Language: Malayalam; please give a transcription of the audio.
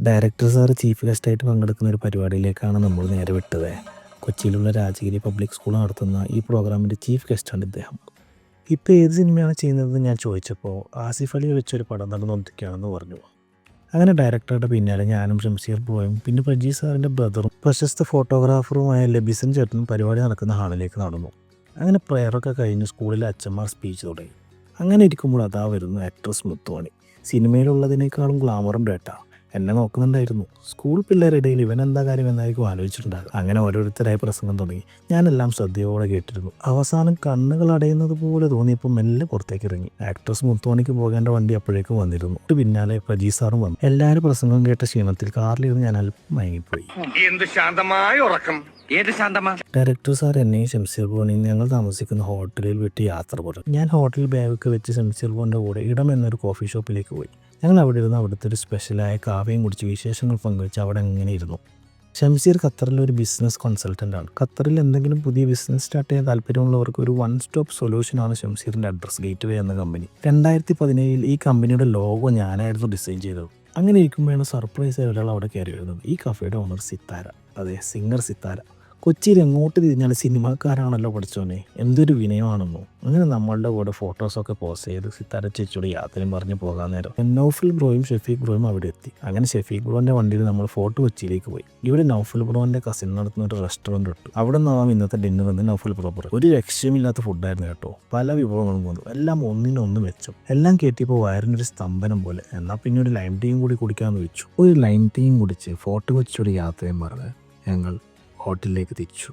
ഡയറക്ടർ സാറ് ചീഫ് ഗസ്റ്റായിട്ട് പങ്കെടുക്കുന്ന ഒരു പരിപാടിയിലേക്കാണ് നമ്മൾ നേരെ വിട്ടത്. കൊച്ചിയിലുള്ള രാജഗിരി പബ്ലിക് സ്കൂൾ നടത്തുന്ന ഈ പ്രോഗ്രാമിൻ്റെ ചീഫ് ഗസ്റ്റാണ് ഇദ്ദേഹം. ഇപ്പോൾ ഏത് സിനിമയാണ് ചെയ്യുന്നതെന്ന് ഞാൻ ചോദിച്ചപ്പോൾ ആസിഫ് അലി വെച്ചൊരു പടം നടന്നുകൊണ്ടിരിക്കുകയാണെന്ന് പറഞ്ഞു. അങ്ങനെ ഡയറക്ടറുടെ പിന്നാലെ ഞാനും ഷംസീർ ബ്രോയും പിന്നെ പ്രജി സാറിൻ്റെ ബ്രദറും പ്രശസ്ത ഫോട്ടോഗ്രാഫറുമായ ലബിസൻ ചേട്ടനും പരിപാടി നടക്കുന്ന ഹാളിലേക്ക് നടന്നു. അങ്ങനെ പ്രയറൊക്കെ കഴിഞ്ഞ് സ്കൂളിലെ അച്ഛന്മാർ സ്പീച്ച് തുടങ്ങി. അങ്ങനെ ഇരിക്കുമ്പോൾ അതാ വരുന്നു ആക്ട്രസ് മുത്തുവാണി. സിനിമയിലുള്ളതിനേക്കാളും ഗ്ലാമറുണ്ട് കേട്ടാ. എന്നെ നോക്കുന്നുണ്ടായിരുന്നു. സ്കൂൾ പിള്ളേരുടെ ഇടയിൽ ഇവൻ എന്താ കാര്യം എന്നായിരിക്കും ആലോചിച്ചിട്ടുണ്ടാകും. അങ്ങനെ ഓരോരുത്തരായി പ്രസംഗം തുടങ്ങി. ഞാനെല്ലാം ശ്രദ്ധയോടെ കേട്ടിരുന്നു. അവസാനം കണ്ണുകൾ അടയുന്നത് പോലെ തോന്നിയപ്പോൾ മെല്ലെ പുറത്തേക്ക് ഇറങ്ങി. ആക്ട്രസ് മുത്തുവാണിക്ക് പോകേണ്ട വണ്ടി അപ്പോഴേക്കും വന്നിരുന്നു. പിന്നാലെ പ്രജി സാറും വന്നു. എല്ലാവരും പ്രസംഗം കേട്ട ക്ഷീണത്തിൽ കാറിലിരുന്ന് ഞാൻ അല്പം മയങ്ങിപ്പോയി. ഡയറക്ടർ സാർ എന്നെയും ഷംസീർ ബ്രോനെയും ഞങ്ങൾ താമസിക്കുന്ന ഹോട്ടലിൽ വിട്ട് യാത്ര പറഞ്ഞു. ഞാൻ ഹോട്ടൽ ബാഗൊക്കെ വെച്ച് ഷംസീർ ബ്രോൻ്റെ കൂടെ ഇടം എന്നൊരു കോഫി ഷോപ്പിലേക്ക് പോയി. ഞങ്ങൾ അവിടെ ഇരുന്ന് അവിടുത്തെ ഒരു സ്പെഷ്യലായ കാവ്യം കുടിച്ച് വിശേഷങ്ങൾ പങ്കുവെച്ച് അവിടെ എങ്ങനെ ഇരുന്നു. ഷംസീർ ഖത്തറിലൊരു ബിസിനസ് കൺസൾട്ടൻ്റാണ്. ഖത്തറിൽ എന്തെങ്കിലും പുതിയ ബിസിനസ് സ്റ്റാർട്ട് ചെയ്യാൻ താല്പര്യമുള്ളവർക്ക് ഒരു വൺ സ്റ്റോപ്പ് സൊല്യൂഷനാണ് ഷംസീറിൻ്റെ അഡ്രസ് ഗേറ്റ്വേ എന്ന കമ്പനി. 2017 ഈ കമ്പനിയുടെ ലോഗോ ഞാനായിരുന്നു ഡിസൈൻ ചെയ്തത്. അങ്ങനെ ഇരിക്കുമ്പോഴാണ് സർപ്രൈസ് ഒരാൾ അവിടെ കയറി വരുന്നത്. ഈ കഫേയുടെ ഓണർ സിത്താര. അതെ, സിംഗർ സിത്താര. കൊച്ചിയിൽ എങ്ങോട്ട് തിരിഞ്ഞാൽ സിനിമാക്കാരാണല്ലോ പഠിച്ചോനെ, എന്തൊരു വിനയമാണെന്നോ. അങ്ങനെ നമ്മളുടെ കൂടെ ഫോട്ടോസൊക്കെ പോസ്റ്റ് ചെയ്ത് സിത്താര ചേച്ചിയോട് യാത്രയും പറഞ്ഞ് പോകാൻ നേരം നൗഫൽ ബ്രോയും ഷെഫീഖ് ബ്രോയും അവിടെ എത്തി. അങ്ങനെ ഷെഫീഖ് ബ്രോൻ്റെ വണ്ടിയിൽ നമ്മൾ ഫോർട്ട് കൊച്ചിയിലേക്ക് പോയി. ഇവിടെ നൗഫൽ ബ്രോൻ്റെ കസിൻ നടത്തുന്ന ഒരു റെസ്റ്റോറൻറ്റ് ഇട്ടു. അവിടെ നിന്നാവാം ഇന്നത്തെ ഡിന്നർ എന്ന് നൗഫൽ ബ്രോ പറയും. ഒരു രക്ഷയുമില്ലാത്ത ഫുഡായിരുന്നു കേട്ടോ. പല വിഭവങ്ങളും വന്നു, എല്ലാം ഒന്നിനൊന്ന് മെച്ചം. എല്ലാം കേട്ടിയപ്പോൾ വയറിനൊരു സ്തംഭനം പോലെ. എന്നാൽ പിന്നെ ഒരു ലൈം ടീയും കൂടി കുടിക്കാമെന്ന് വെച്ചു. ഒരു ലൈം ടീയും കുടിച്ച് ഫോർട്ട് കൊച്ചിയോട് യാത്രയും പറഞ്ഞ് ഞങ്ങൾ ഹോട്ടലിലേക്ക് തിരിച്ചു.